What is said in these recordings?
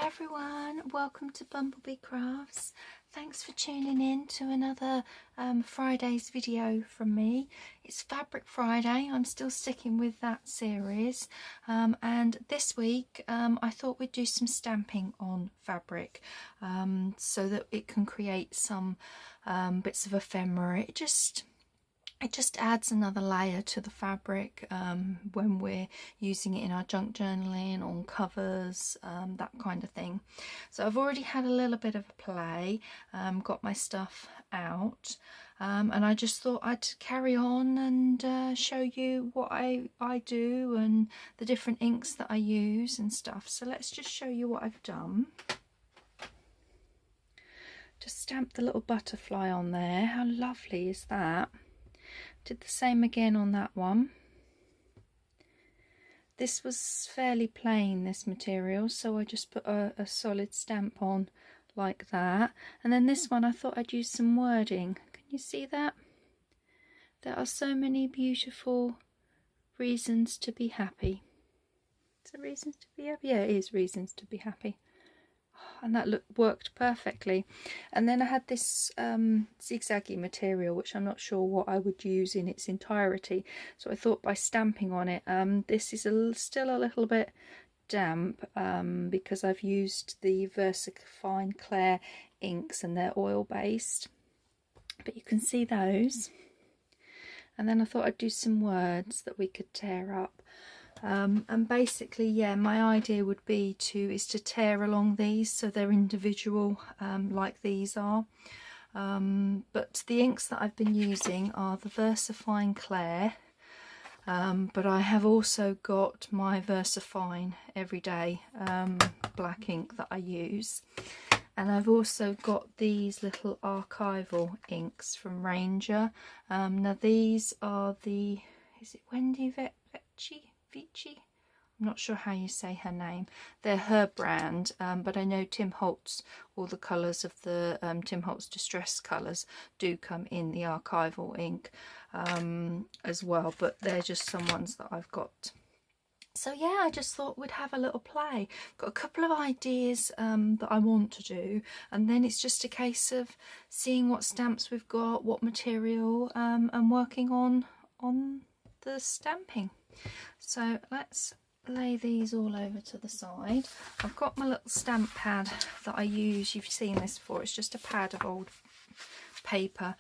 everyone, welcome to Bumblebee Crafts. Thanks for tuning in to another Friday's video from me. It's Fabric Friday. I'm still sticking with that series, and this week I thought we'd do some stamping on fabric so that it can create some bits of ephemera. It just adds another layer to the fabric when we're using it in our junk journaling, on covers, that kind of thing. So I've already had a little bit of a play, got my stuff out, and I just thought I'd carry on and show you what I do and the different inks that I use and stuff. So let's just show you what I've done. Just stamp the little butterfly on there. How lovely is that? Did the same again on that one. This was fairly plain, this material, so I just put a solid stamp on like that. And then this one I thought I'd use some wording. Can you see that? There are so many beautiful reasons to be happy. Is it reasons to be happy? Yeah, it is reasons to be happy. And that worked perfectly. And then I had this zigzaggy material, which I'm not sure what I would use in its entirety, so I thought by stamping on it, this is still a little bit damp because I've used the VersaFine Clair inks and they're oil based, but you can see those. And then I thought I'd do some words that we could tear up. And basically, yeah, my idea would be to tear along these so they're individual, like these are. But the inks that I've been using are the VersaFine Clair, but I have also got my VersaFine Everyday black ink that I use. And I've also got these little archival inks from Ranger. Now these are the, is it Wendy Vici? I'm not sure how you say her name. They're her brand, but I know Tim Holtz, all the colours of the Tim Holtz Distress colours do come in the archival ink as well, but they're just some ones that I've got. So yeah, I just thought we'd have a little play. Got a couple of ideas that I want to do, and then it's just a case of seeing what stamps we've got, what material, and working on the stamping. So let's lay these all over to the side. I've got my little stamp pad that I use. You've seen this before. It's just a pad of old paper,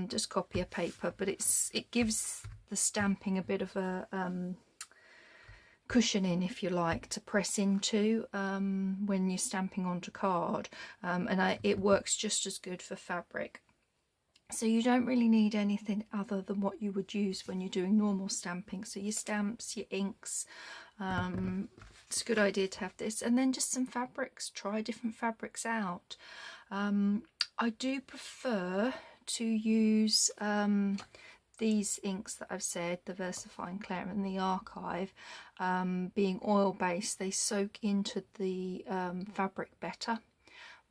just copier paper, but it gives the stamping a bit of a cushioning, if you like, to press into when you're stamping onto card, and it works just as good for fabric. So you don't really need anything other than what you would use when you're doing normal stamping. So your stamps, your inks, it's a good idea to have this. And then just some fabrics, try different fabrics out. I do prefer to use these inks that I've said, the VersaFine Clair and the Archive, being oil based, they soak into the fabric better.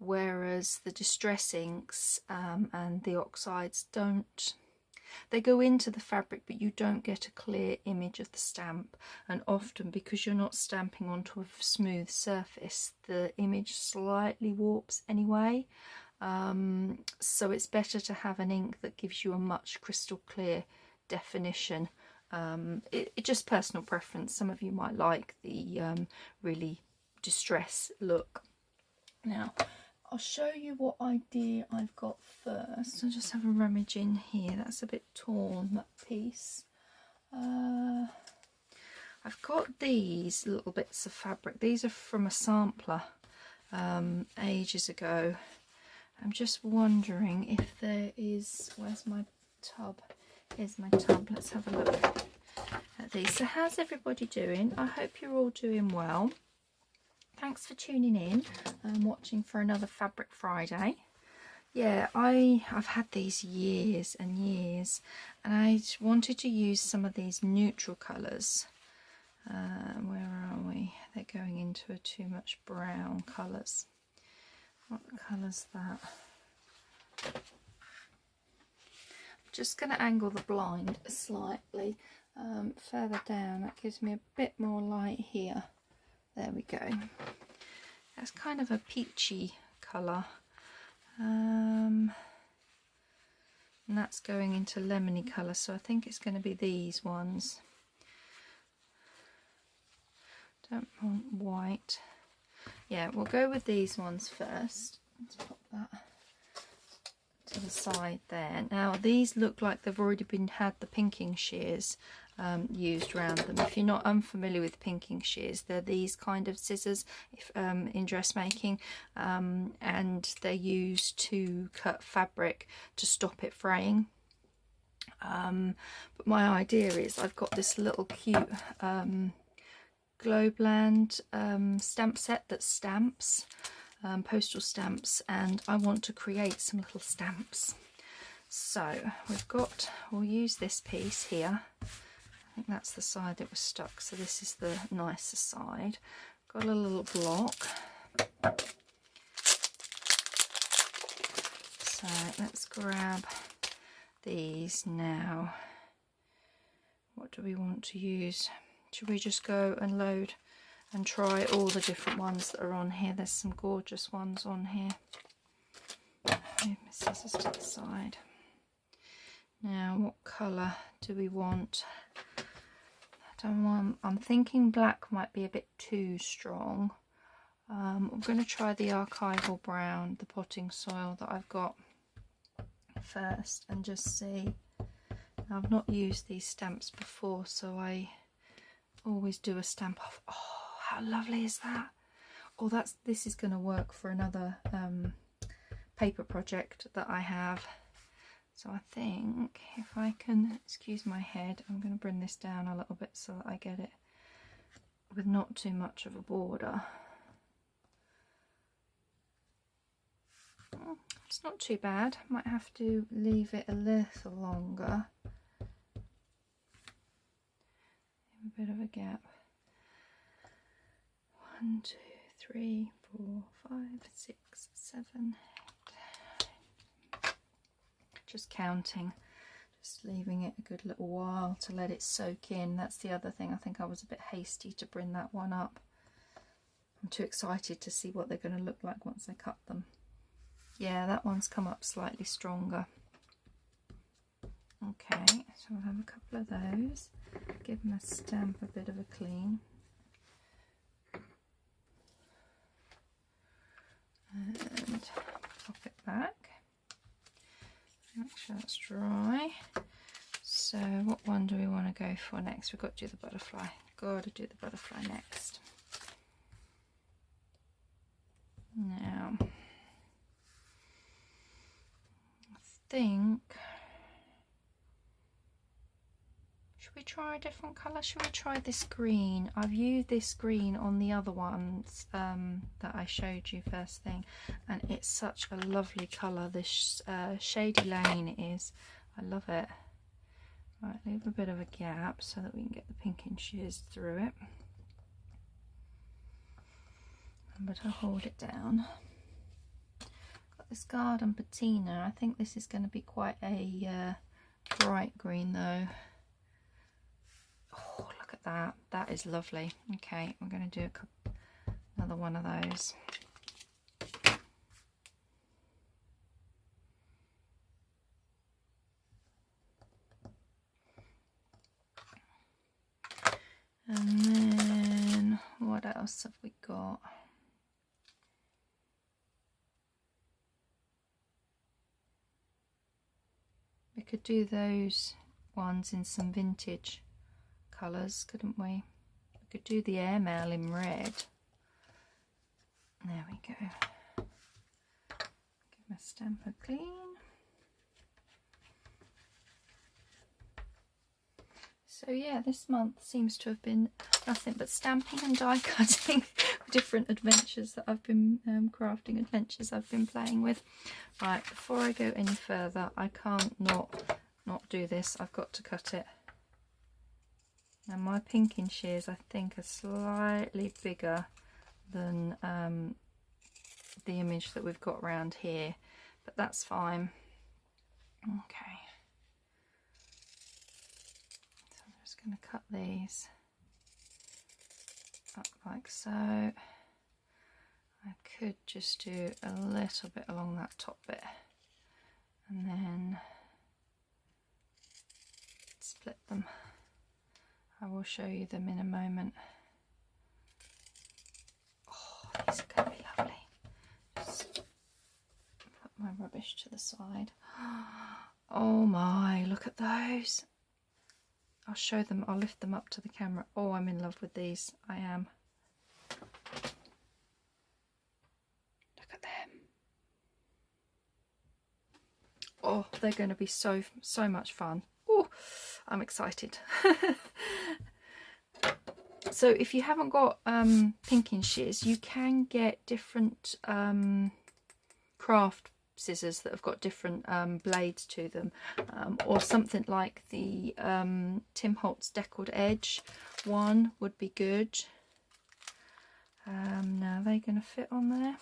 Whereas the distress inks and the oxides don't, they go into the fabric but you don't get a clear image of the stamp, and often because you're not stamping onto a smooth surface the image slightly warps anyway, so it's better to have an ink that gives you a much crystal clear definition. It's just personal preference. Some of you might like the really distress look. Now I'll show you what idea I've got first. I'll just have a rummage in here. That's a bit torn, that piece. I've got these little bits of fabric. These are from a sampler ages ago. I'm just wondering if there is, where's my tub? Here's my tub. Let's have a look at these. So how's everybody doing? I hope you're all doing well. Thanks for tuning in and watching for another Fabric Friday. Yeah, I've had these years and years, and I wanted to use some of these neutral colours. Where are we? They're going into too much brown colours. What colour's that? I'm just going to angle the blind slightly further down. That gives me a bit more light here. There we go. That's kind of a peachy colour. And that's going into lemony colour, so I think it's going to be these ones. Don't want white. Yeah, we'll go with these ones first. Let's pop that to the side there. Now these look like they've already had the pinking shears used around them. If you're not unfamiliar with pinking shears, they're these kind of scissors in dressmaking, and they're used to cut fabric to stop it fraying. But my idea is I've got this little cute Globland stamp set that stamps, postal stamps, and I want to create some little stamps. So we'll use this piece here. I think that's the side that was stuck, so this is the nicer side. Got a little block. So let's grab these now. What do we want to use? Should we just go and load and try all the different ones that are on here? There's some gorgeous ones on here. Move my scissors to the side. Now, what colour do we want? I'm thinking black might be a bit too strong. I'm going to try the Archival brown, the potting soil that I've got first, and just see. Now, I've not used these stamps before, so I always do a stamp off. Oh, how lovely is that? Oh, this is going to work for another paper project that I have. So I think if I can, excuse my head, I'm going to bring this down a little bit so that I get it with not too much of a border. Oh, it's not too bad. Might have to leave it a little longer. A bit of a gap. 1, 2, 3, 4, 5, 6, 7, 8. Just counting, just leaving it a good little while to let it soak in. That's the other thing. I think I was a bit hasty to bring that one up. I'm too excited to see what they're going to look like once I cut them. Yeah, that one's come up slightly stronger. Okay, so we'll have a couple of those. Give them a stamp, a bit of a clean. And pop it back. Make sure it's dry. So what one do we want to go for next? We've got to do the butterfly. Got to do the butterfly next. Now, I think, should we try a different colour? Should we try this green? I've used this green on the other ones that I showed you first thing, and it's such a lovely colour. This Shady Lane is. I love it. Right, leave a bit of a gap so that we can get the pinking shears through it. Remember to hold it down. Got this Garden Patina. I think this is going to be quite a bright green though. Oh, look at that. That is lovely. Okay, we're going to do another one of those. And then what else have we got? We could do those ones in some vintage colours, couldn't we? We could do the airmail in red. There we go. Give my stamper clean. So yeah, this month seems to have been nothing but stamping and die cutting. Different adventures that I've been crafting adventures I've been playing with. Right, before I go any further, I can't not do this. I've got to cut it. Now my pinking shears I think are slightly bigger than the image that we've got around here, but that's fine. Okay. So I'm just going to cut these up like so. I could just do a little bit along that top bit and then split them. I will show you them in a moment. Oh, these are going to be lovely. Just put my rubbish to the side. Oh my, look at those. I'll show them, I'll lift them up to the camera. Oh, I'm in love with these. I am. Look at them. Oh, they're going to be so much fun. Oh, I'm excited. So if you haven't got pinking shears, you can get different craft scissors that have got different blades to them, or something like the Tim Holtz Deckled Edge one would be good. Now, are they going to fit on there?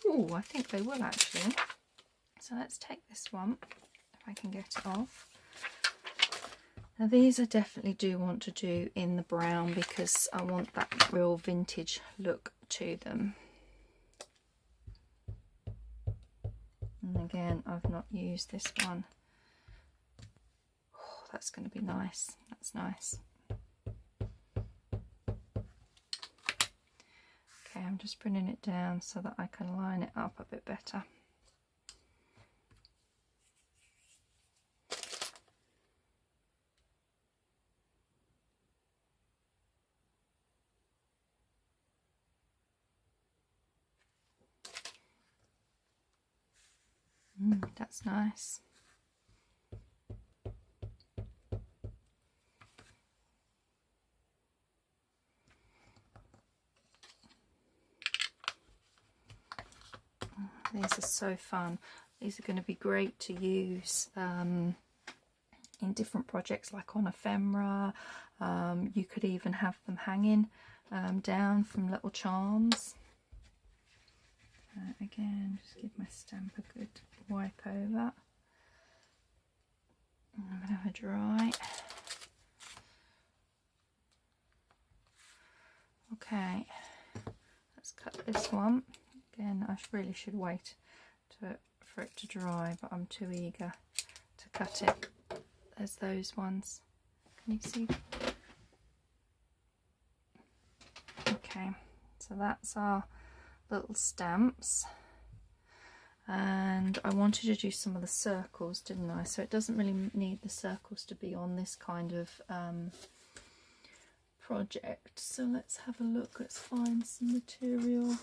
Oh, I think they will actually. So let's take this one, if I can get it off. Now these I definitely do want to do in the brown because I want that real vintage look to them. And again, I've not used this one. Oh, that's going to be nice. That's nice. Okay, I'm just bringing it down so that I can line it up a bit better. That's nice. These are so fun. These are going to be great to use in different projects, like on ephemera. You could even have them hanging down from little charms. Again, just give my stamp a good wipe over. I'm going to have a dry. Okay, let's cut this one. Again, I really should wait for it to dry, but I'm too eager to cut it. There's those ones. Can you see? Okay, so that's our little stamps, and I wanted to do some of the circles, didn't I? So it doesn't really need the circles to be on this kind of project. So let's have a look. Let's find some material.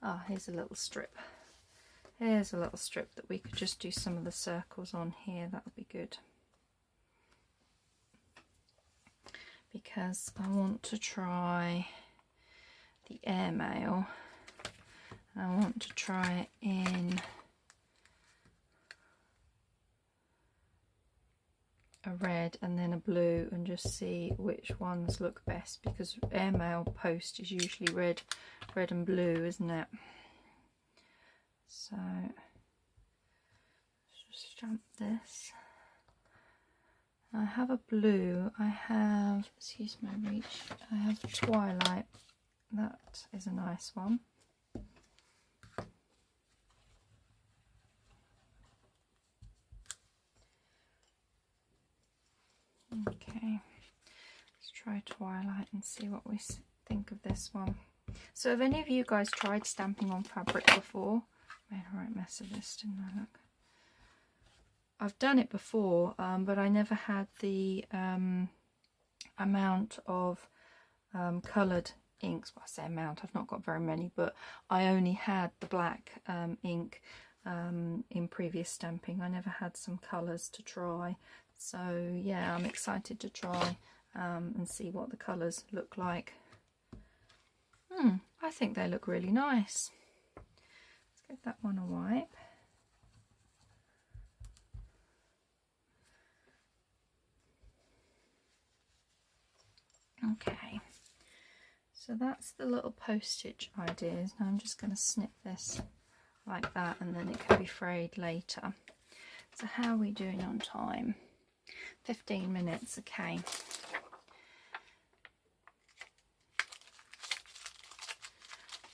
Ah, here's a little strip. Here's a little strip that we could just do some of the circles on here. That would be good, because I want to try the airmail. I want to try it in a red and then a blue and just see which ones look best, because airmail post is usually red and blue, isn't it? So let's just stamp this. I have a blue, I have, excuse my reach, I have Twighlight. That is a nice one. Okay, let's try Twighlight and see what we think of this one. So have any of you guys tried stamping on fabric before? I made a right mess of this, didn't I? Look. I've done it before, but I never had the amount of coloured inks. Well, I say amount, I've not got very many, but I only had the black ink in previous stamping. I never had some colours to try. So yeah, I'm excited to try and see what the colours look like. I think they look really nice. Let's give that one a wipe. Okay, so that's the little postage ideas. Now I'm just going to snip this like that, and then it can be frayed later. So how are we doing on time? 15 minutes, okay.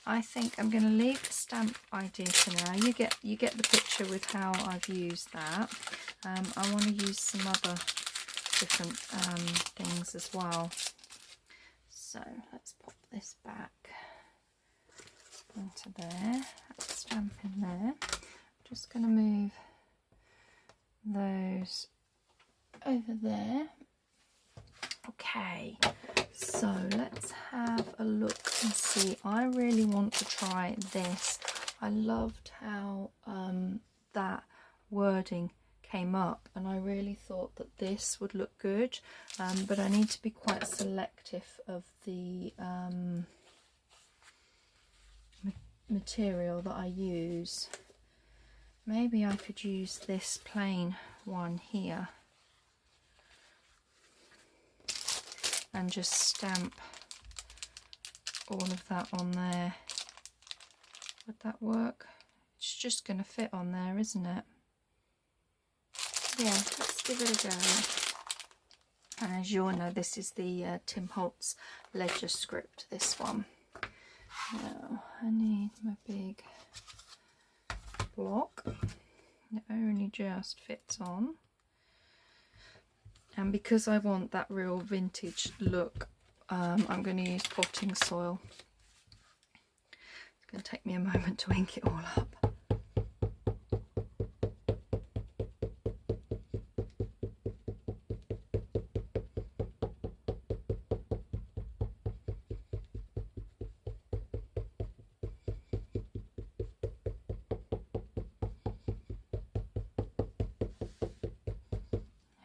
I think I'm going to leave the stamp idea for now. You get the picture with how I've used that. I want to use some other different things as well. So let's pop this back into there. That stamp in there. I'm just going to move those over there. Okay, so let's have a look and see. I really want to try this. I loved how that wording came up, and I really thought that this would look good, but I need to be quite selective of the material that I use. Maybe I could use this plain one here and just stamp all of that on there. Would that work? It's just going to fit on there, isn't it? Yeah, let's give it a go. And as you all know, this is the Tim Holtz ledger script, this one. Now, I need my big block. It only just fits on. And because I want that real vintage look, I'm going to use potting soil. It's going to take me a moment to ink it all up.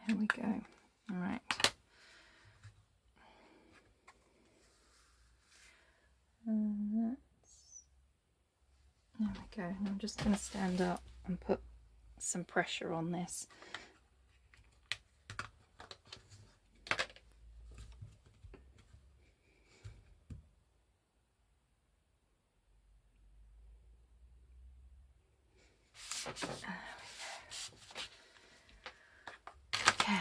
There we go. All right. There we go. And I'm just going to stand up and put some pressure on this. Okay,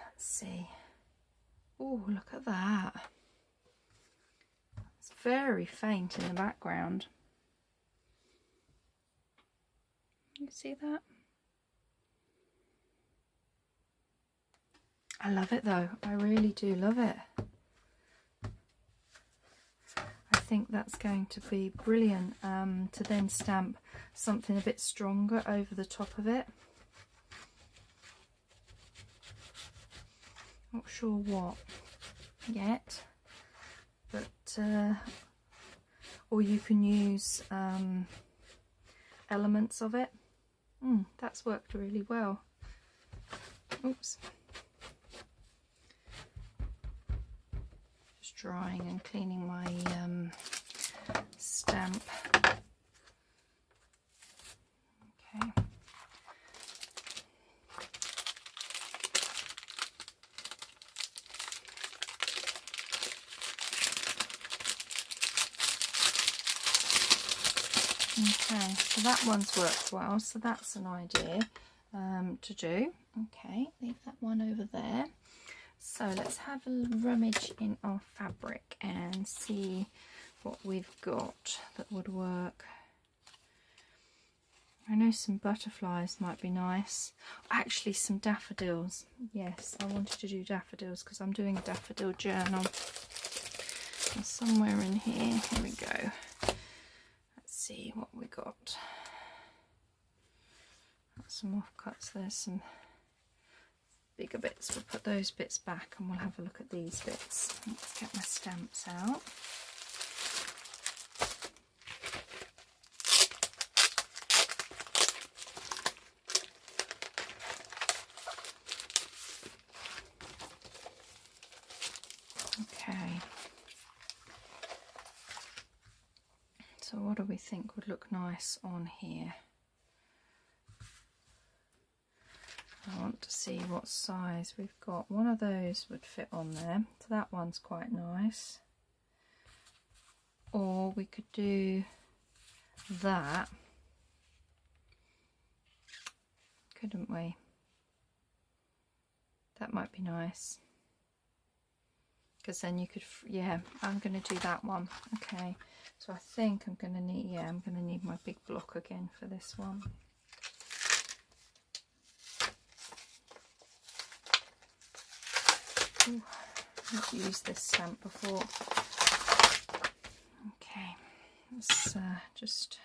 let's see. Oh, look at that. It's very faint in the background. You see that? I love it though. I really do love it. I think that's going to be brilliant to then stamp something a bit stronger over the top of it. Not sure what yet, but or you can use elements of it. That's worked really well. Oops. Just drying and cleaning my stamp. Okay. Okay, so that one's worked well, so that's an idea to do. Okay, leave that one over there. So let's have a rummage in our fabric and see what we've got that would work. I know some butterflies might be nice. Actually, some daffodils. Yes, I wanted to do daffodils because I'm doing a daffodil journal. And somewhere in here we go. See what we got. Got some offcuts. There's some bigger bits. We'll put those bits back and we'll have a look at these bits. Let's get my stamps out. Okay. So what do we think would look nice on here? I want to see what size we've got. One of those would fit on there, so that one's quite nice. Or we could do that, couldn't we? That might be nice. because then you could, yeah, I'm going to do that one. Okay, so I think I'm going to need, yeah, I'm going to need my big block again for this one. Ooh, I've not used this stamp before. Okay, let's just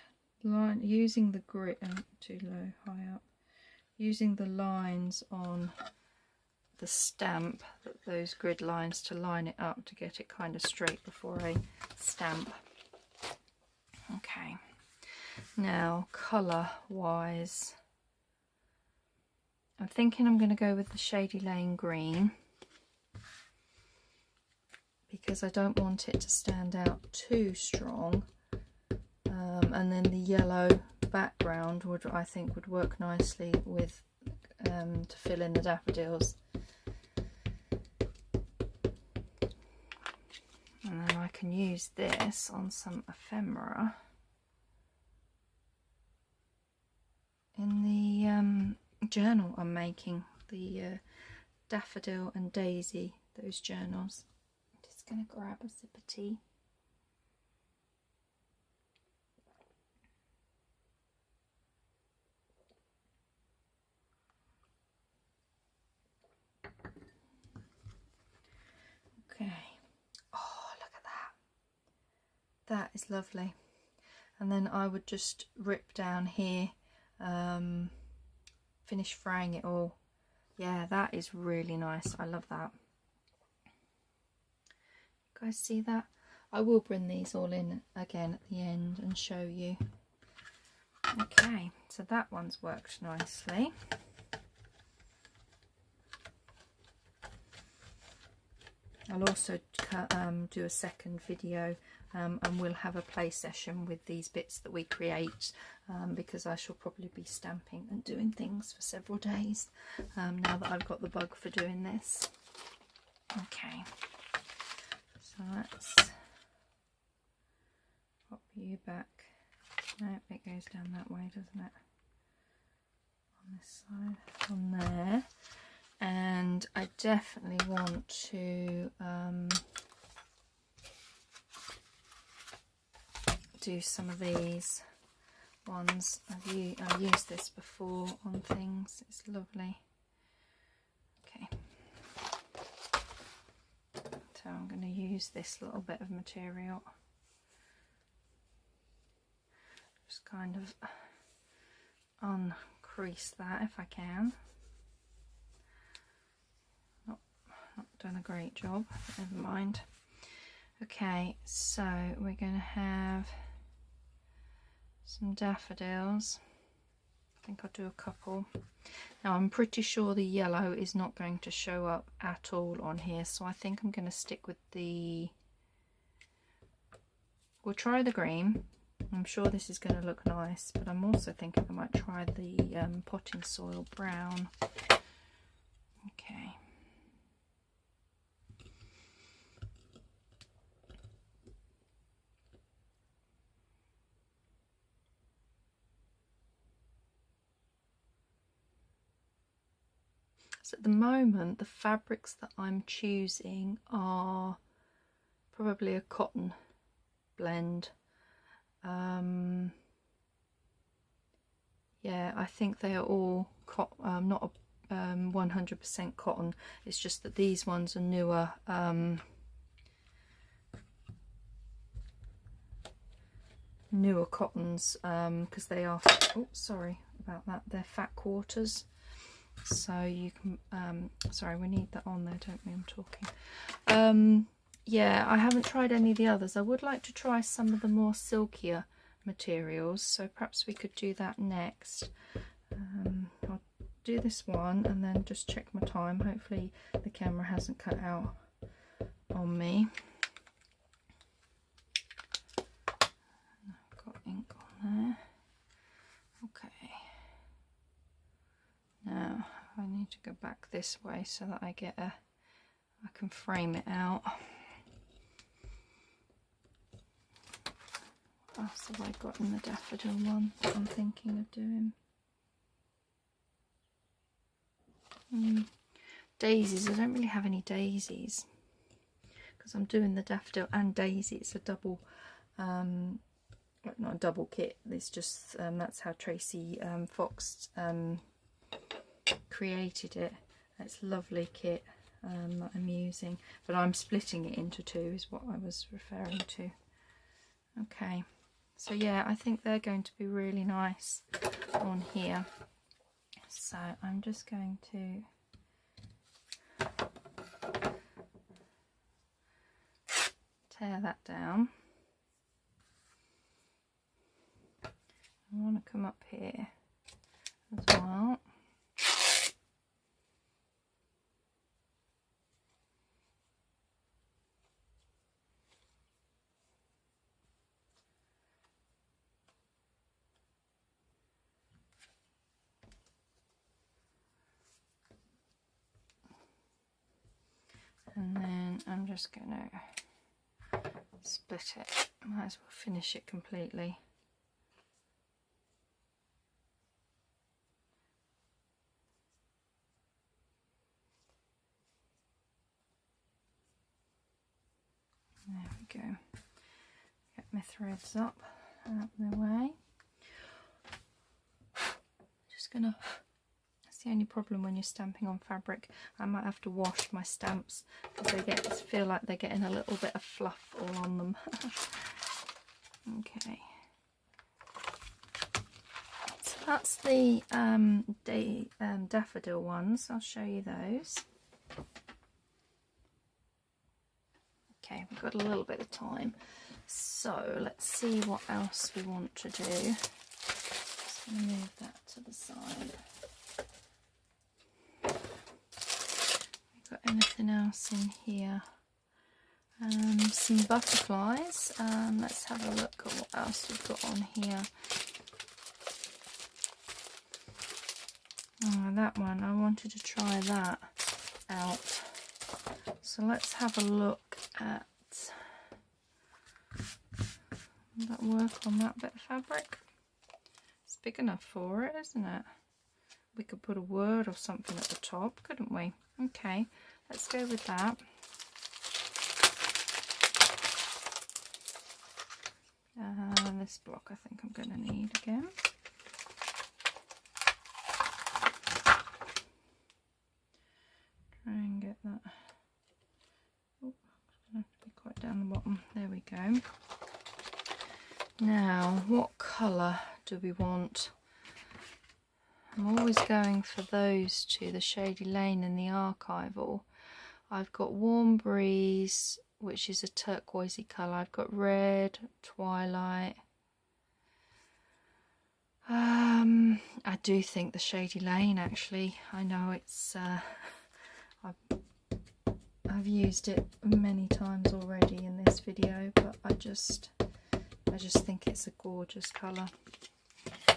line, using the grit, too low, high up, using the lines on the stamp, those grid lines, to line it up to get it kind of straight before I stamp. Okay, now colour wise, I'm thinking I'm going to go with the Shady Lane green, because I don't want it to stand out too strong, and then the yellow background would, I think, would work nicely with to fill in the daffodils. And then I can use this on some ephemera in the journal I'm making, the daffodil and daisy, those journals. I'm just going to grab a sip of tea. Okay. Oh, look at that. That is lovely. And then I would just rip down here, finish fraying it all. Yeah, that is really nice. I love that. You guys see that? I will bring these all in again at the end and show you. Okay, so that one's worked nicely. I'll also do a second video, and we'll have a play session with these bits that we create, because I shall probably be stamping and doing things for several days now that I've got the bug for doing this. Okay, so let's pop you back. No, it goes down that way, doesn't it? On this side, on there. And I definitely want to do some of these ones. I've used this before on things. It's lovely. Okay, so I'm going to use this little bit of material. Just kind of uncrease that if I can. Not done a great job, but never mind. Okay, so we're going to have some daffodils. I think I'll do a couple. Now I'm pretty sure the yellow is not going to show up at all on here, so I think I'm going to stick with the, we'll try the green. I'm sure this is going to look nice, but I'm also thinking I might try the potting soil brown. Okay. So at the moment, the fabrics that I'm choosing are probably a cotton blend. Yeah, I think they are all not 100% cotton. It's just that these ones are newer. Newer cottons, because they are, oh sorry about that, they're fat quarters. So you can, sorry, we need that on there, don't we? I'm talking. Yeah, I haven't tried any of the others. I would like to try some of the more silkier materials, so perhaps we could do that next. I'll do this one and then just check my time. Hopefully the camera hasn't cut out on me. I've got ink on there. Okay. Now I need to go back this way so that I get I can frame it out. What else have I got in the daffodil one that I'm thinking of doing? Daisies. I don't really have any daisies. because I'm doing the daffodil and daisy. It's a double, not a double kit. It's just that's how Tracy Fox created it. It's a lovely kit that I'm using, but I'm splitting it into two is what I was referring to. Okay, so yeah, I think they're going to be really nice on here. So I'm just going to tear that down. I want to come up here as well. And then I'm just going to split it. Might as well finish it completely. There we go. Get my threads up out of the way. Just gonna. That's the only problem when you're stamping on fabric. I might have to wash my stamps because they feel like they're getting a little bit of fluff all on them. Okay. So that's the daffodil ones. I'll show you those. Okay, we've got a little bit of time, so let's see what else we want to do. Just going to move that to the side. We've got anything else in here? Some butterflies. Let's have a look at what else we've got on here. Oh, that one, I wanted to try that out. So let's have a look at, will that work on that bit of fabric? It's big enough for it, isn't it? We could put a word or something at the top, couldn't we? Okay, let's go with that. This block I think I'm going to need again. Try and get that. Oh, it's going to have to be quite down the bottom. There we go. Now, what colour do we want? I'm always going for those two, the Shady Lane and the Archival. I've got Warm Breeze, which is a turquoisey colour. I've got Red, Twilight. I do think the Shady Lane, actually. I know it's I've used it many times already in this video, but I just think it's a gorgeous colour,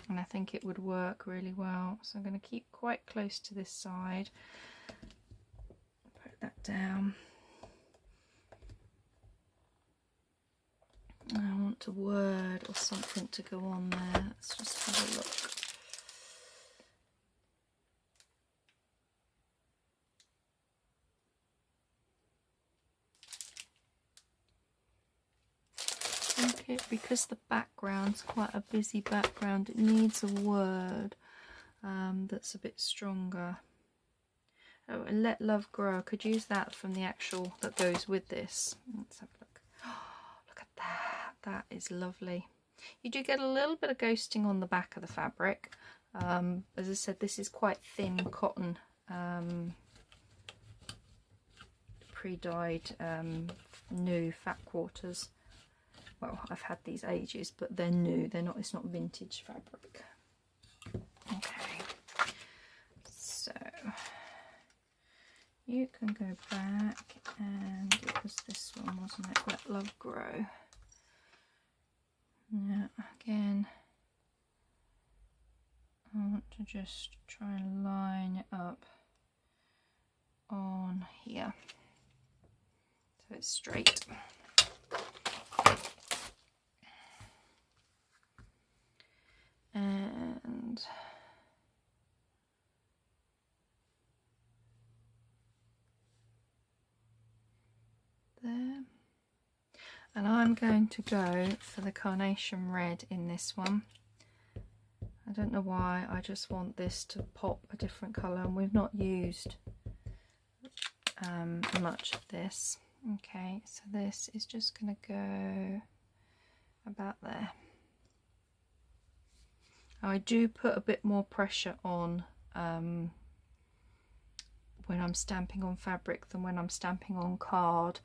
and I think it would work really well. So I'm going to keep quite close to this side. Put that down. I want a word or something to go on there. Let's just have a look. Because the background's quite a busy background, it needs a word that's a bit stronger. Oh, and Let Love Grow. I could use that from the actual that goes with this. Let's have a look. Oh, look at that. That is lovely. You do get a little bit of ghosting on the back of the fabric. As I said, this is quite thin cotton, pre-dyed new fat quarters. Well, I've had these ages, but they're new. They're not. It's not vintage fabric. Okay. So you can go back, and it was this one, wasn't it? Let Love Grow. Yeah. Again, I want to just try and line it up on here, so it's straight. And there. And I'm going to go for the Carnation red in this one. I don't know why, I just want this to pop a different colour, and we've not used much of this. Okay, so this is just going to go about there. Now, I do put a bit more pressure on when I'm stamping on fabric than when I'm stamping on card,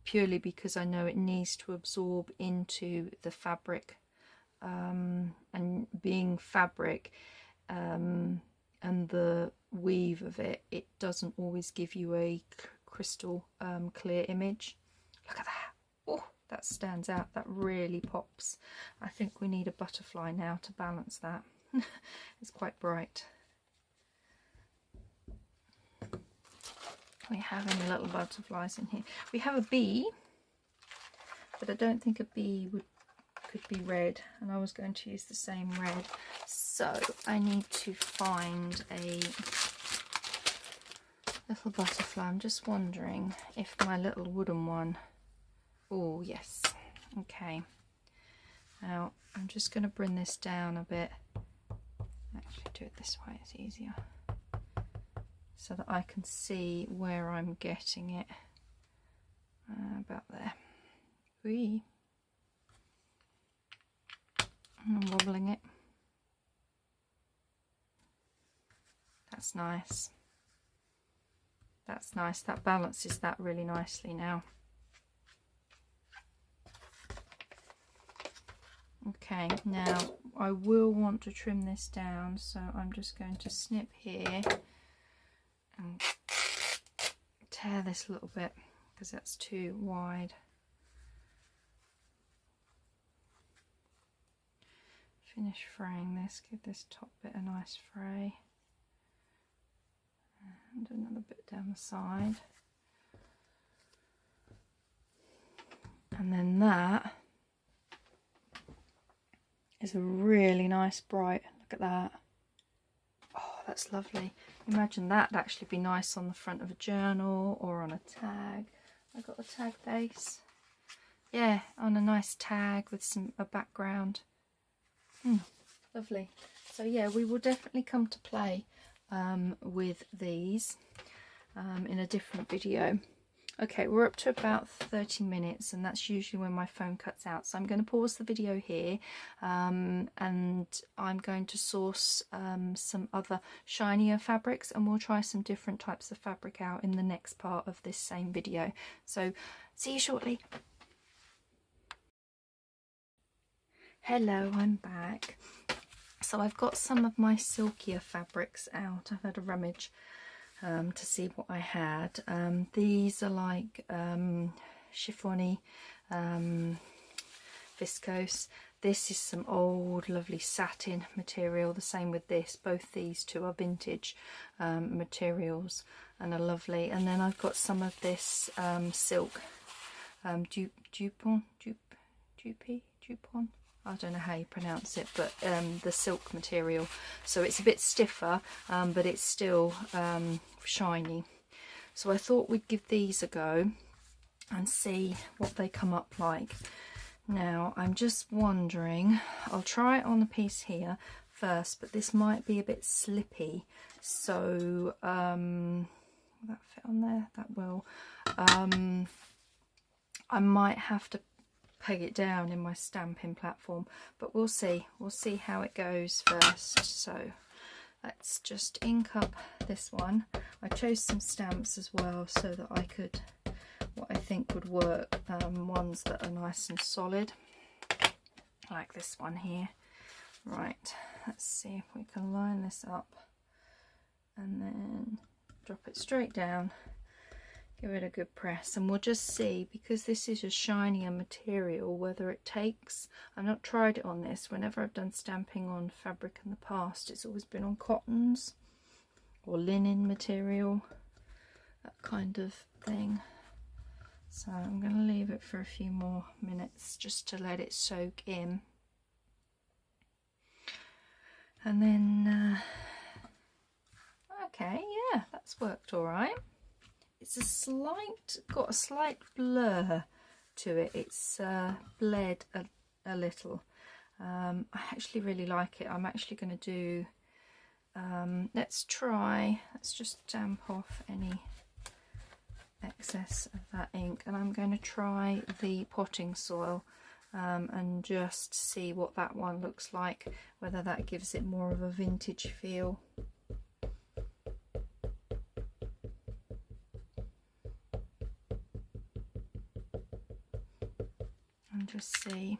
purely because I know it needs to absorb into the fabric, and being fabric and the weave of it, it doesn't always give you a crystal clear image. Look at that. Oh, that stands out, that really pops. I think we need a butterfly now to balance that. It's quite bright. We have any little butterflies in here? We have a bee, but I don't think a bee could be red, and I was going to use the same red, so I need to find a little butterfly. I'm just wondering if my little wooden one, oh yes, okay. Now I'm just going to bring this down a bit, actually do it this way, it's easier, so that I can see where I'm getting it. About there. Whee. I'm wobbling it. That's nice. That's nice. That balances that really nicely now. Okay, now I will want to trim this down, so I'm just going to snip here and tear this a little bit because that's too wide. Finish fraying this, give this top bit a nice fray, and another bit down the side, and then that is a really nice bright, look at that. Oh, that's lovely. Imagine that'd actually be nice on the front of a journal or on a tag. I got a tag base, yeah, on a nice tag with a background. Lovely. So yeah, we will definitely come to play with these in a different video. Okay, we're up to about 30 minutes, and that's usually when my phone cuts out, so I'm going to pause the video here, and I'm going to source some other shinier fabrics, and we'll try some different types of fabric out in the next part of this same video. So see you shortly. Hello, I'm back. So I've got some of my silkier fabrics out. I've had a rummage to see what I had. These are like chiffony, viscose. This is some old lovely satin material, the same with this. Both these two are vintage materials and are lovely. And then I've got some of this silk, Dupont, I don't know how you pronounce it, but the silk material. So it's a bit stiffer, but it's still shiny. So I thought we'd give these a go and see what they come up like. Now I'm just wondering, I'll try it on the piece here first, but this might be a bit slippy. So will that fit on there? That will. I might have to peg it down in my stamping platform, but we'll see how it goes first. So let's just ink up this one. I chose some stamps as well so that I could, what I think would work, ones that are nice and solid, like this one here. Right, let's see if we can line this up and then drop it straight down. Give it a good press, and we'll just see, because this is a shinier material, whether it takes. I've not tried it on this. Whenever I've done stamping on fabric in the past, it's always been on cottons or linen material, that kind of thing. So I'm going to leave it for a few more minutes just to let it soak in. And then, okay, yeah, that's worked all right. it's got a slight blur to it. It's bled a little. I actually really like it. I'm actually going to do, let's just damp off any excess of that ink, and I'm going to try the potting soil and just see what that one looks like, whether that gives it more of a vintage feel. And just see.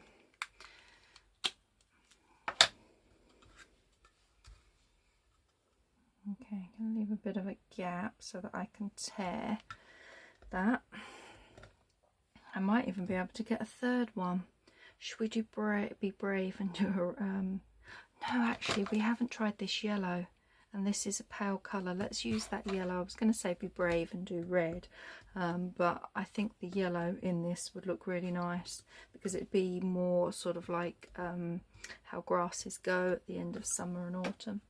Okay, I'm going to leave a bit of a gap so that I can tear that. I might even be able to get a third one. Should we do be brave and do a... no, actually, we haven't tried this yellow, and this is a pale colour. Let's use that yellow. I was going to say be brave and do red, but I think the yellow in this would look really nice, because it'd be more sort of like how grasses go at the end of summer and autumn.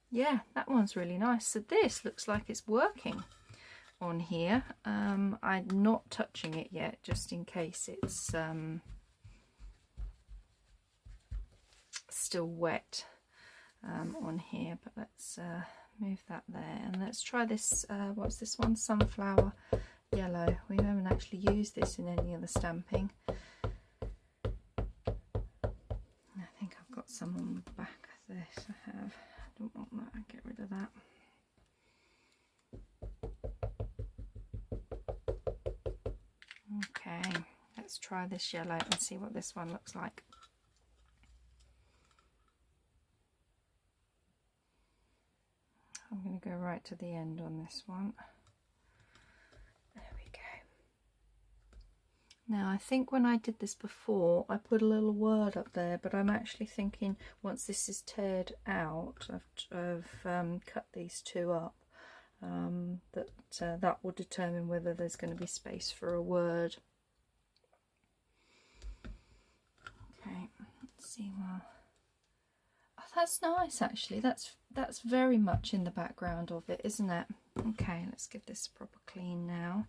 Yeah, that one's really nice. So this looks like it's working on here. I'm not touching it yet, just in case it's still wet on here, but let's move that there, and let's try this. What's this one? Sunflower yellow. We haven't actually used this in any of the stamping. I think I've got some on the back of this. I have. I don't want that. I'll get rid of that. Okay, let's try this yellow and see what this one looks like. I'm going to go right to the end on this one. There we go. Now, I think when I did this before, I put a little word up there, but I'm actually thinking once this is teared out, I've cut these two up, that will determine whether there's going to be space for a word. Okay, let's see. Well, oh, that's nice actually. That's very much in the background of it, isn't it? Okay, let's give this a proper clean now.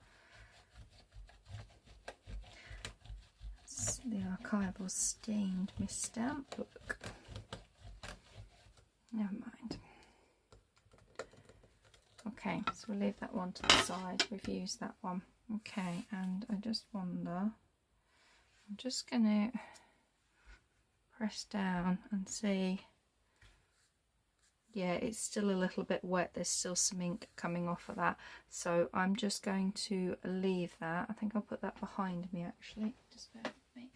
It's the archival stained mis-stamp book. Never mind. Okay, so we'll leave that one to the side. We've used that one. Okay, and I just wonder, I'm just going to press down and see. Yeah, it's still a little bit wet. There's still some ink coming off of that. So I'm just going to leave that. I think I'll put that behind me actually. Just bear with me.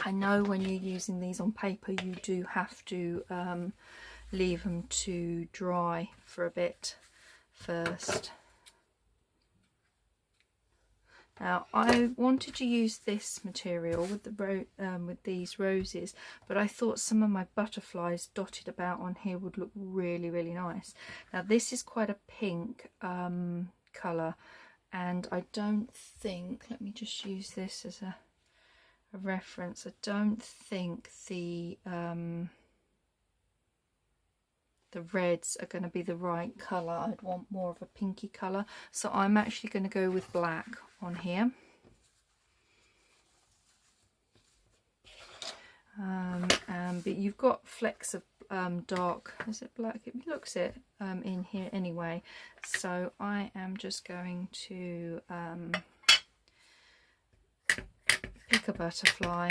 I know when you're using these on paper, you do have to leave them to dry for a bit first. Now, I wanted to use this material with the with these roses, but I thought some of my butterflies dotted about on here would look really, really nice. Now, this is quite a pink colour, and I don't think, let me just use this as a reference, I don't think the reds are going to be the right colour. I'd want more of a pinky colour, so I'm actually going to go with black on here. But you've got flecks of dark, is it black? It looks it in here anyway, so I am just going to pick a butterfly,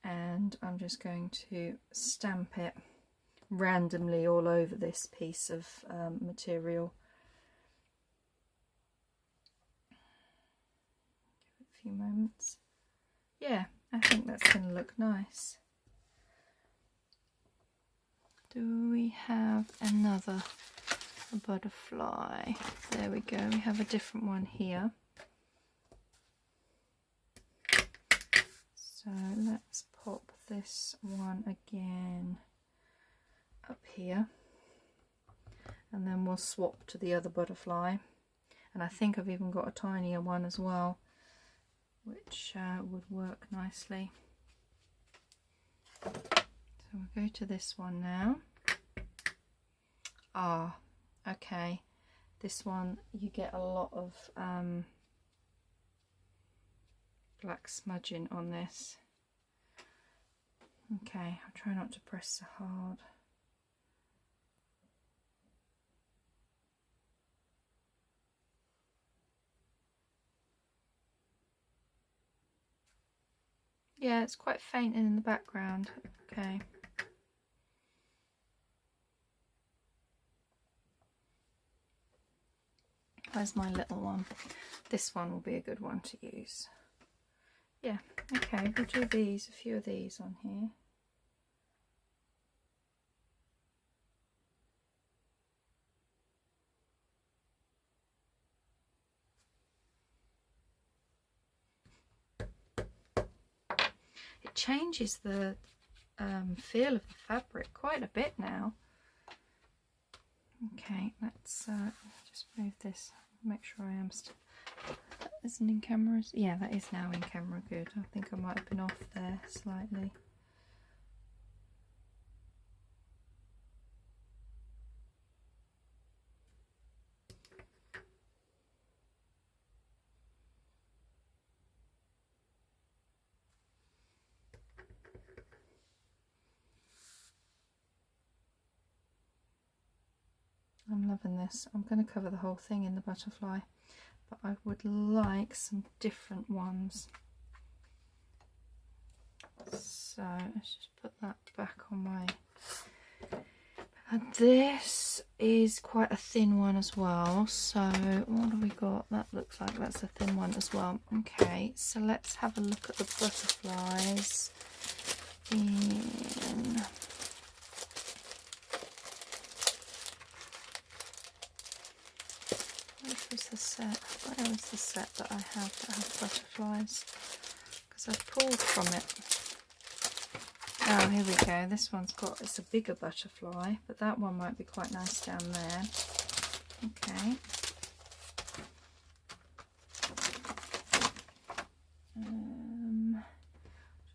and I'm just going to stamp it randomly all over this piece of material. Give it a few moments. Yeah, I think that's going to look nice. Do we have another butterfly? There we go, we have a different one here. So let's pop this one again up here, and then we'll swap to the other butterfly, and I think I've even got a tinier one as well, which would work nicely. So we'll go to this one now, Ah, okay. This one you get a lot of black smudging on this. Okay, I'll try not to press so hard. Yeah, it's quite faint in the background. Okay. Where's my little one? This one will be a good one to use. Yeah, okay, we'll do these, a few of these on here. It changes the feel of the fabric quite a bit now. Okay, let's just move this, make sure I am still. That isn't in camera. Yeah, that is now in camera. Good. I think I might have been off there slightly. I'm loving this. I'm going to cover the whole thing in the butterfly, but I would like some different ones. So let's just put that back on my... And this is quite a thin one as well. So what have we got? That looks like that's a thin one as well. Okay, so let's have a look at the butterflies in... Where's the set? Where is the set that I have that has butterflies? Because I've pulled from it. Oh, here we go. This one's got, it's a bigger butterfly, but that one might be quite nice down there. Okay.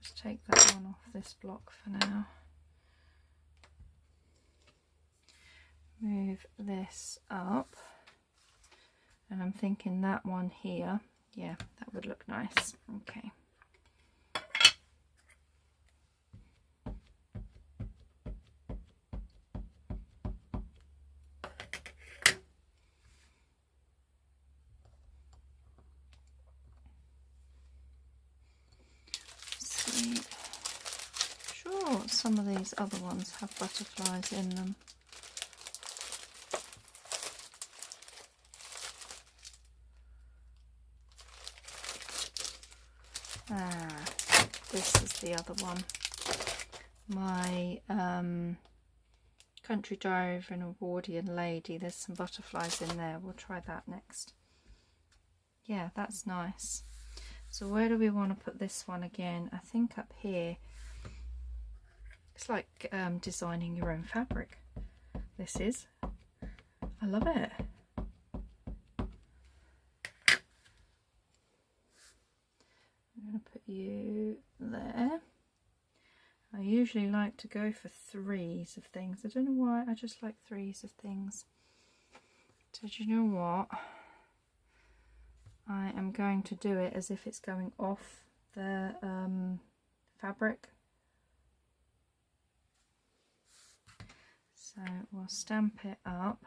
Just take that one off this block for now. Move this up. And I'm thinking that one here, yeah, that would look nice. Okay. See. Sure, some of these other ones have butterflies in them. Ah, this is the other one. My Country Diary of an Edwardian Lady. There's some butterflies in there. We'll try that next. Yeah, that's nice. So where do we want to put this one again? I think up here. It's like designing your own fabric. This is. I love it. I'm going to put you there. I usually like to go for threes of things. I don't know why, I just like threes of things. So do you know what? I am going to do it as if it's going off the fabric. So we'll stamp it up.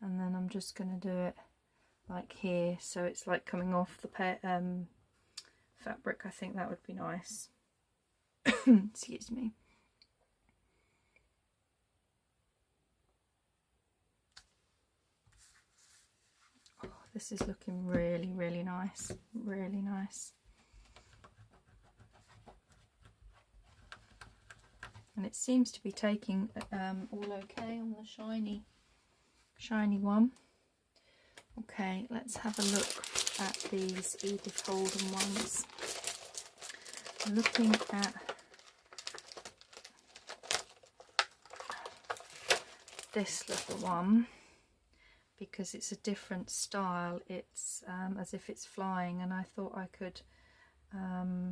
And then I'm just going to do it like here, so it's like coming off the fabric. I think that would be nice. Excuse me. Oh, this is looking really, really nice. Really nice. And it seems to be taking all okay on the shiny one. Okay, let's have a look at these Edith Holden ones. I'm looking at this little one because it's a different style. It's as if it's flying, and I thought I could I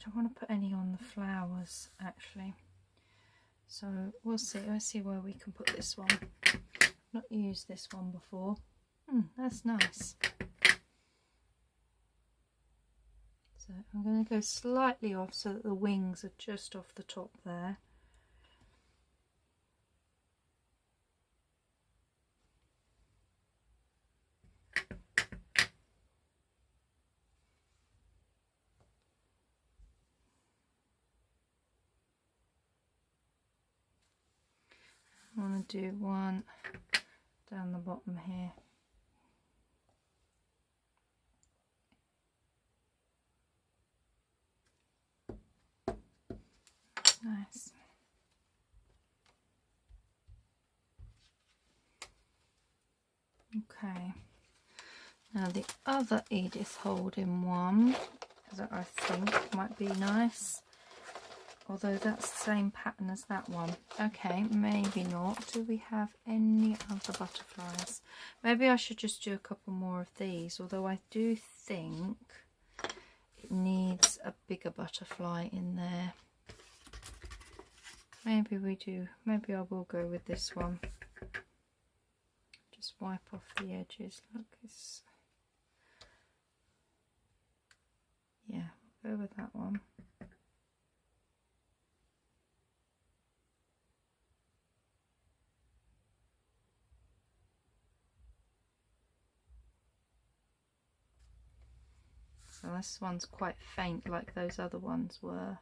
don't want to put any on the flowers actually. So we'll see. Let's see where we can put this one. Not used this one before. That's nice. So I'm going to go slightly off so that the wings are just off the top there. I want to do one down the bottom here. Nice. Okay. Now the other Edith Holding one that I think might be nice. Although that's the same pattern as that one. Okay, maybe not. Do we have any other butterflies? Maybe I should just do a couple more of these. Although I do think it needs a bigger butterfly in there. Maybe we do. Maybe I will go with this one. Just wipe off the edges. Look, it's... yeah, go with that one. So this one's quite faint like those other ones were.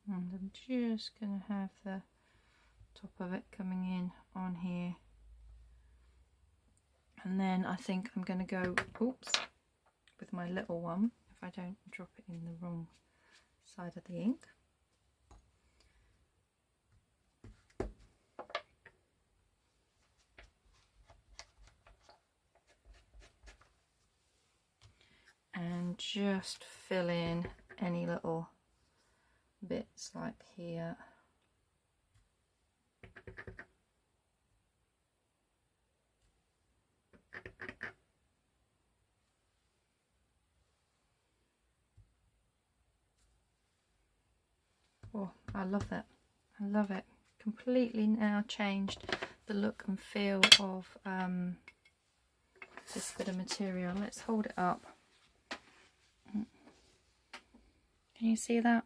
And I'm just going to have the top of it coming in on here. And then I think I'm going to go, oops, with my little one, if I don't drop it in the wrong side of the ink. And just fill in any little bits like here. Oh, I love that. I love it. Completely now changed the look and feel of this bit of material. Let's hold it up. Can you see that?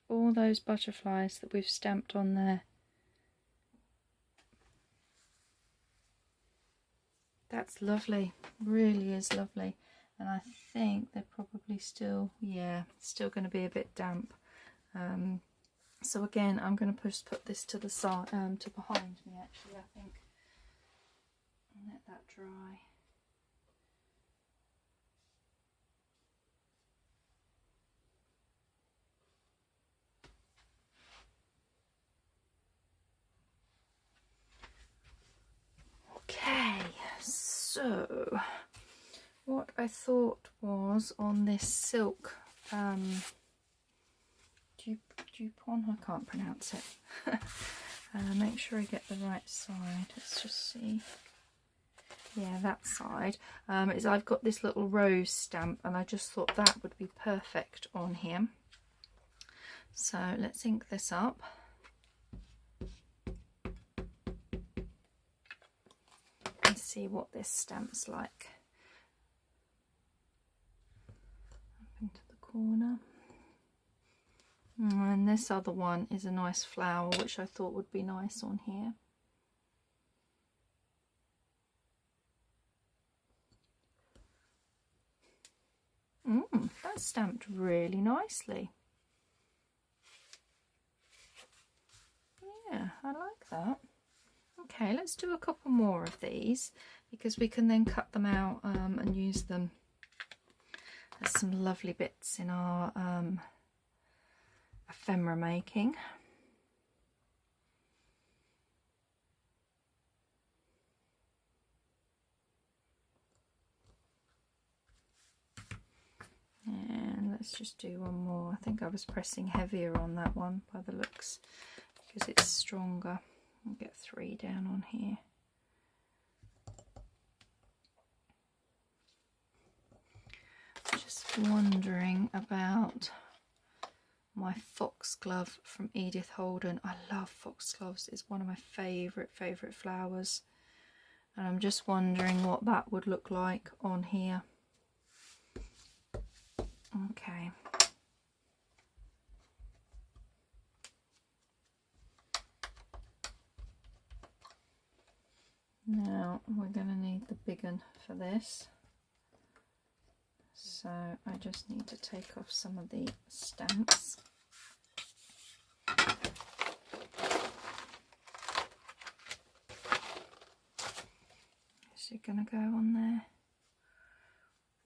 All those butterflies that we've stamped on there. That's lovely. Really is lovely. And I think they're probably still, yeah, still going to be a bit damp. So again, I'm going to just put this to the side, to behind me actually, I think. And let that dry. Okay, so what I thought was on this silk Dupont, I can't pronounce it. Make sure I get the right side. Let's just see. Yeah, that side. Is I've got this little rose stamp, and I just thought that would be perfect on here. So let's ink this up. And see what this stamp's like. Up into the corner. And this other one is a nice flower, which I thought would be nice on here. That's stamped really nicely. Yeah, I like that. Okay, let's do a couple more of these, because we can then cut them out and use them as some lovely bits in our ephemera making. let's just do one more. I think I was pressing heavier on that one by the looks, because it's stronger. I'll get 3 down on here. Just wondering about my foxglove from Edith Holden. I love foxgloves. It's one of my favourite flowers. And I'm just wondering what that would look like on here. Okay. Now we're going to need the big one for this. So I just need to take off some of the stamps. Is it going to go on there?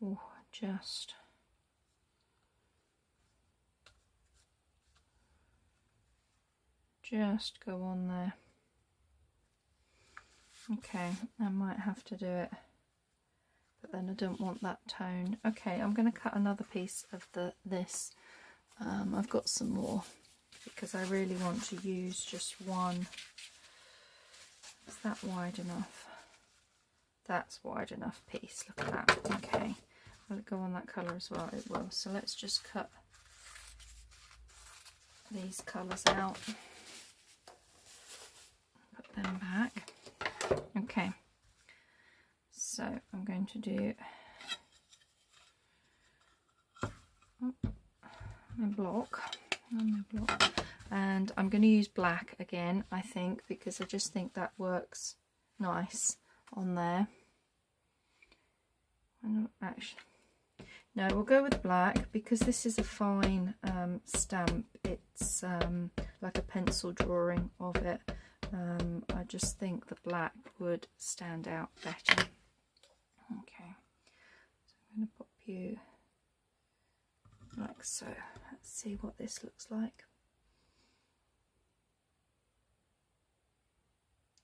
Oh, just go on there. Okay, I might have to do it, but then I don't want that tone. Okay, I'm going to cut another piece of this. I've got some more because I really want to use just one. Is that wide enough? That's wide enough piece. Look at that. Okay, will it go on that colour as well? It will. So let's just cut these colours out. Put them back. Okay, so I'm going to do my block, and I'm going to use black again, I think, because I just think that works nice on there. Actually, no, we'll go with black because this is a fine stamp. It's like a pencil drawing of it. I just think the black would stand out better. Okay, so I'm going to pop you like so. Let's see what this looks like.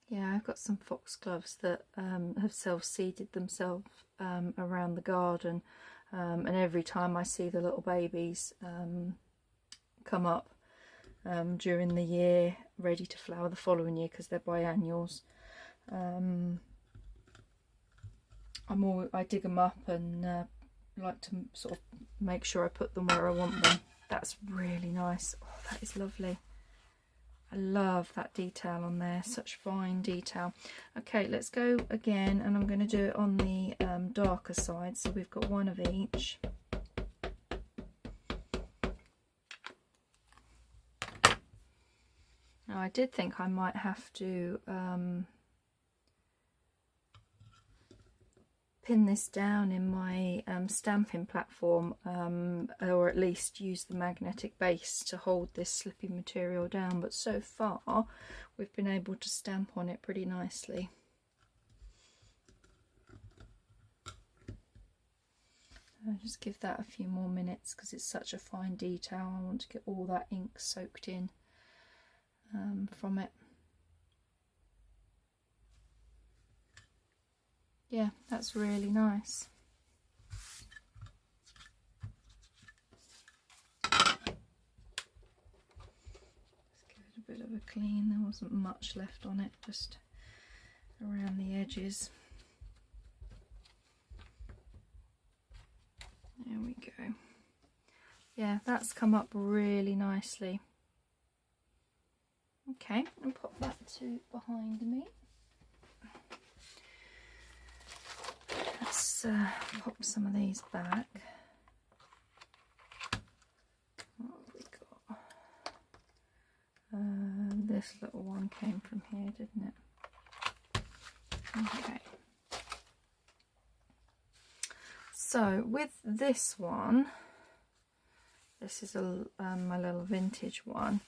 Yeah, I've got some foxgloves that have self-seeded themselves around the garden, and every time I see the little babies come up during the year, ready to flower the following year because they're biennials, I dig them up and like to sort of make sure I put them where I want them. That's really nice. Oh, that is lovely. I love that detail on there, such fine detail. Okay, let's go again, and I'm going to do it on the darker side, so we've got one of each. Now I did think I might have to pin this down in my stamping platform, or at least use the magnetic base to hold this slippy material down, but so far we've been able to stamp on it pretty nicely. I'll just give that a few more minutes because it's such a fine detail. I want to get all that ink soaked in from it. Yeah, that's really nice. Let's give it a bit of a clean. There wasn't much left on it, just around the edges. There we go. Yeah, that's come up really nicely. Okay, and pop that to behind me. Let's pop some of these back. What have we got? This little one came from here, didn't it? Okay. So with this one, this is my little vintage one.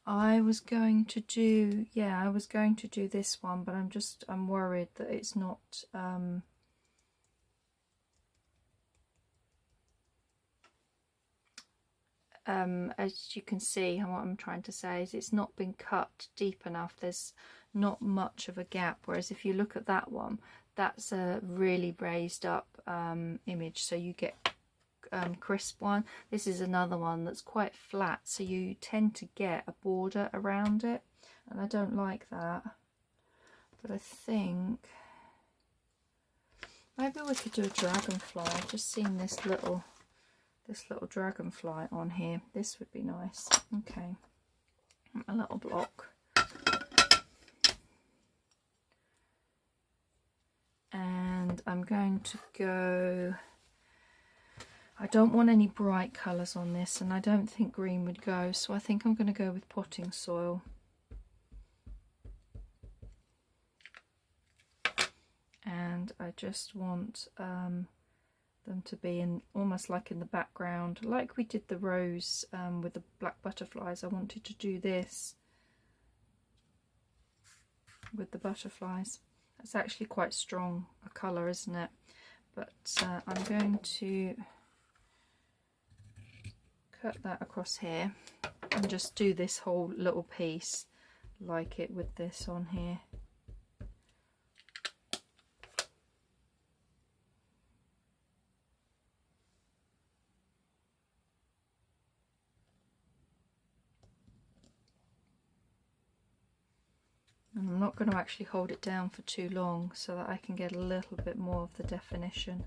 I was going to do, yeah, I was going to do this one, but I'm worried that it's not as you can see, what I'm trying to say is it's not been cut deep enough. There's not much of a gap, whereas if you look at that one, that's a really raised up image, so you get crisp one. This is another one that's quite flat, so you tend to get a border around it, and I don't like that. But I think maybe we could do a dragonfly. I've just seen this little dragonfly on here. This would be nice. Okay, a little block. And I'm going to go, I don't want any bright colours on this, and I don't think green would go, so I think I'm going to go with potting soil. And I just want them to be in almost like in the background, like we did the rose with the black butterflies. I wanted to do this with the butterflies. It's actually quite strong a colour, isn't it? But I'm going to cut that across here and just do this whole little piece like it with this on here. And I'm not going to actually hold it down for too long so that I can get a little bit more of the definition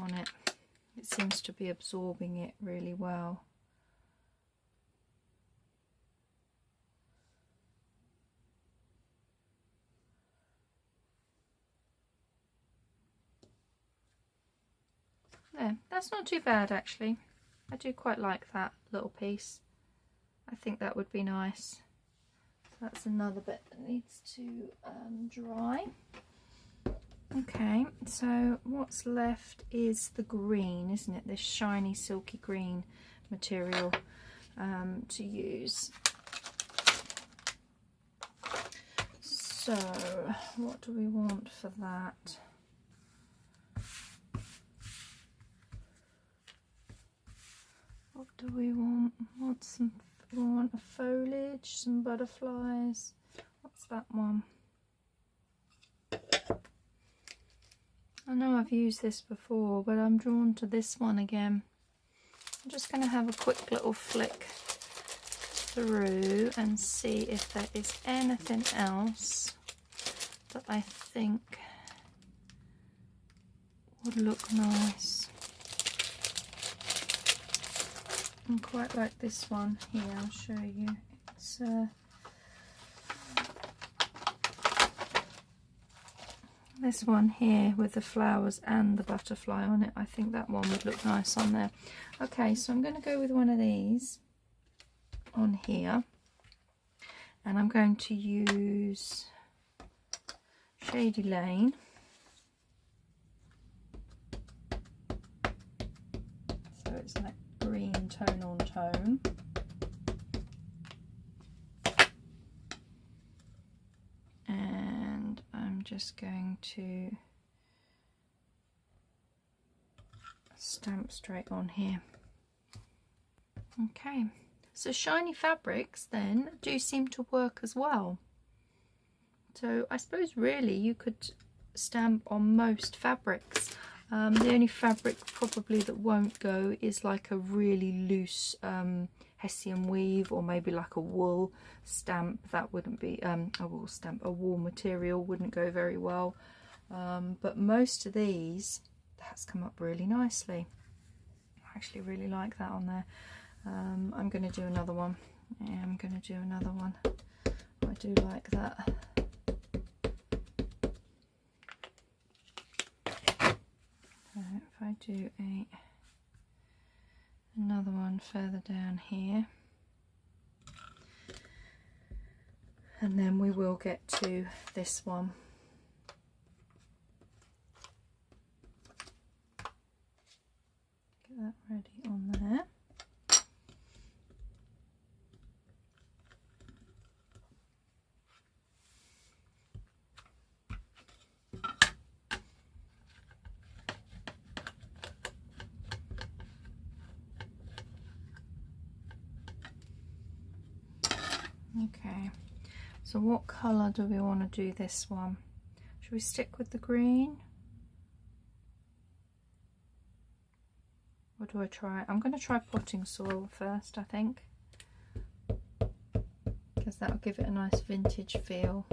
on it. It seems to be absorbing it really well. There, that's not too bad actually. I do quite like that little piece. I think that would be nice. That's another bit that needs to dry. Okay, so what's left is the green, isn't it? This shiny silky green material to use. So what do we want for that? What do we want? We want a foliage, some butterflies. What's that one? I know I've used this before, but I'm drawn to this one again. I'm just going to have a quick little flick through and see if there is anything else that I think would look nice. I quite like this one here. I'll show you. It's this one here with the flowers and the butterfly on it. I think that one would look nice on there. Okay, so I'm going to go with one of these on here, and I'm going to use Shady Lane. So it's like green tone on tone. And I'm just going to stamp straight on here. Okay, so shiny fabrics then do seem to work as well. So I suppose really you could stamp on most fabrics. The only fabric probably that won't go is like a really loose Hessian weave, or maybe like a wool stamp. That wouldn't be a wool stamp. A wool material wouldn't go very well. But most of these, that's come up really nicely. I actually really like that on there. I'm going to do another one. Yeah, I'm going to do another one. I do like that. If I do another one further down here, and then we will get to this one. Get that ready on there. Okay, so what colour do we want to do this one? Should we stick with the green? do I try? I'm going to try potting soil first, I think, because that'll give it a nice vintage feel.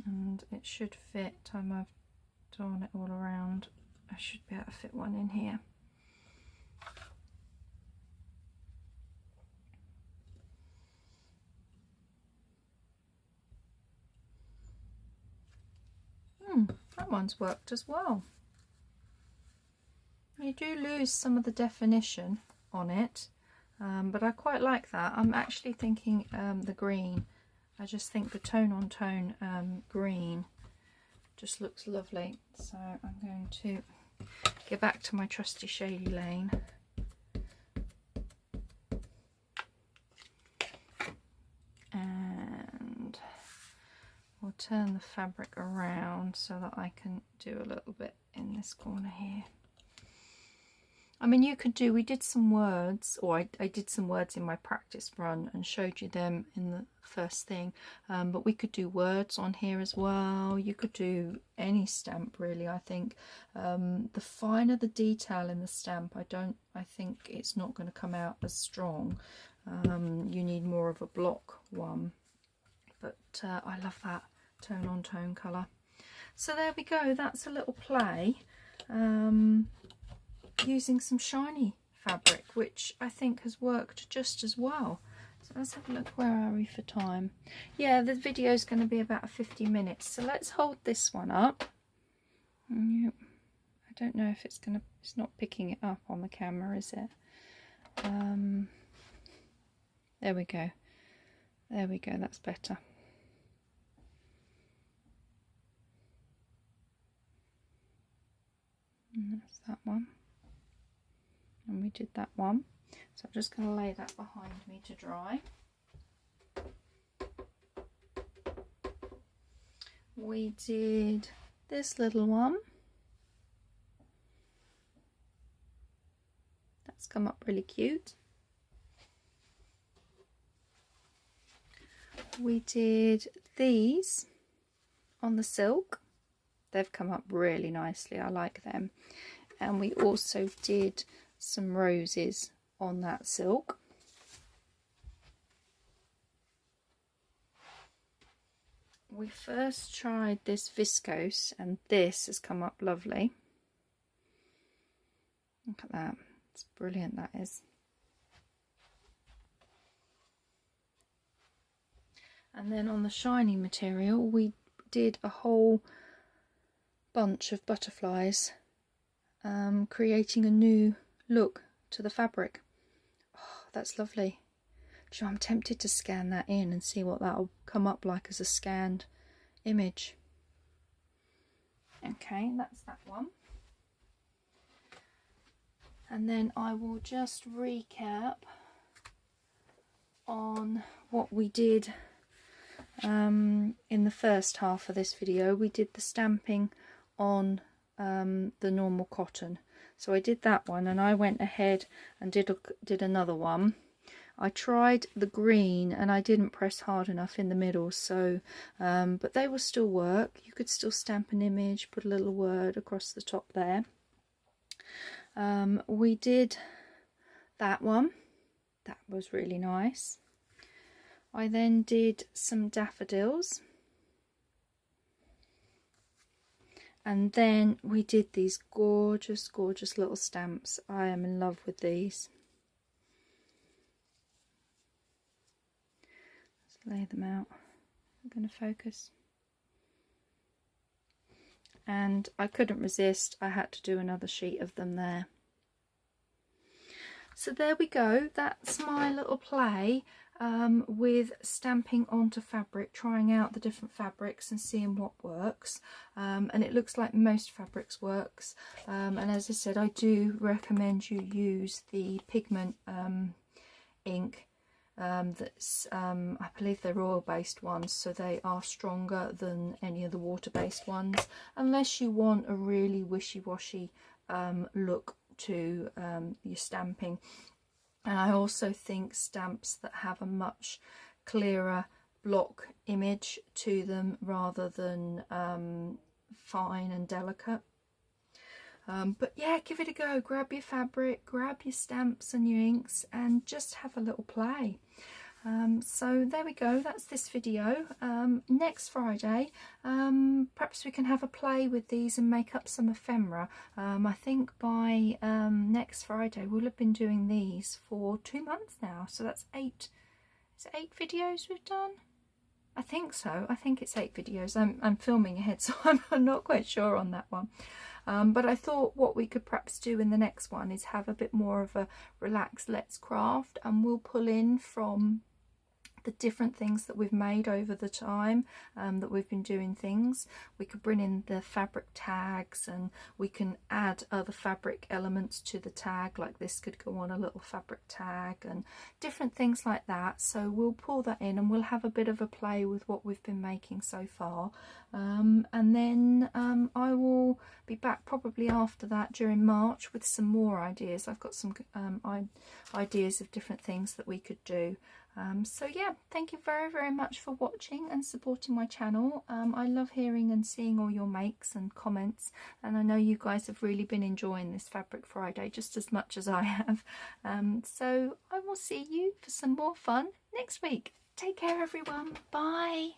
And it should fit. Time I've drawn it all around, I should be able to fit one in here. That one's worked as well. You do lose some of the definition on it, but I quite like that. I'm actually thinking the green. I just think the tone on tone green just looks lovely. So I'm going to get back to my trusty Shady Lane. And we'll turn the fabric around so that I can do a little bit in this corner here. I mean, you could do, we did some words, or I did some words in my practice run and showed you them in the first thing, but we could do words on here as well. You could do any stamp really, I think. The finer the detail in the stamp, I think it's not going to come out as strong. You need more of a block one, but I love that tone on tone colour. So there we go, that's a little play. Using some shiny fabric, which I think has worked just as well. So let's have a look, where are we for time? Yeah, the video is going to be about 50 minutes, so let's hold this one up. Yep. I don't know if it's not picking it up on the camera, is it? There we go, that's better. And that's that one. And we did that one, so I'm just going to lay that behind me to dry. We did this little one. That's come up really cute. We did these on the silk. They've come up really nicely, I like them. And we also did some roses on that silk. We first tried this viscose and this has come up lovely. Look at that, it's brilliant, that is. And then on the shiny material we did a whole bunch of butterflies, creating a new look to the fabric. Oh, that's lovely. So I'm tempted to scan that in and see what that'll come up like as a scanned image. Okay, that's that one. And then I will just recap on what we did in the first half of this video. We did the stamping on the normal cotton. So I did that one, and I went ahead and did another one. I tried the green and I didn't press hard enough in the middle, so but they will still work. You could still stamp an image, put a little word across the top there. We did that one. That was really nice. I then did some daffodils. And then we did these gorgeous, gorgeous little stamps. I am in love with these. Let's lay them out. I'm going to focus. And I couldn't resist. I had to do another sheet of them there. So there we go. That's my little play with stamping onto fabric, trying out the different fabrics and seeing what works. And it looks like most fabrics works. And as I said, I do recommend you use the pigment ink. That's I believe they're oil-based ones, so they are stronger than any of the water-based ones, unless you want a really wishy-washy look to your stamping. And I also think stamps that have a much clearer block image to them rather than fine and delicate. But yeah, give it a go. Grab your fabric, grab your stamps and your inks, and just have a little play. So there we go, that's this video. Next Friday, perhaps we can have a play with these and make up some ephemera. I think by next Friday we'll have been doing these for 2 months now, so that's 8. Is it 8 videos we've done? I think so. I think it's 8 videos. I'm filming ahead, so I'm not quite sure on that one. But I thought what we could perhaps do in the next one is have a bit more of a relaxed let's craft, and we'll pull in from the different things that we've made over the time that we've been doing things. We could bring in the fabric tags, and we can add other fabric elements to the tag, like this could go on a little fabric tag and different things like that. So we'll pull that in and we'll have a bit of a play with what we've been making so far, and then I will be back probably after that during March with some more ideas. I've got some ideas of different things that we could do. So yeah, thank you very much for watching and supporting my channel. I love hearing and seeing all your makes and comments, and I know you guys have really been enjoying this Fabric Friday just as much as I have. So I will see you for some more fun next week. Take care everyone. Bye.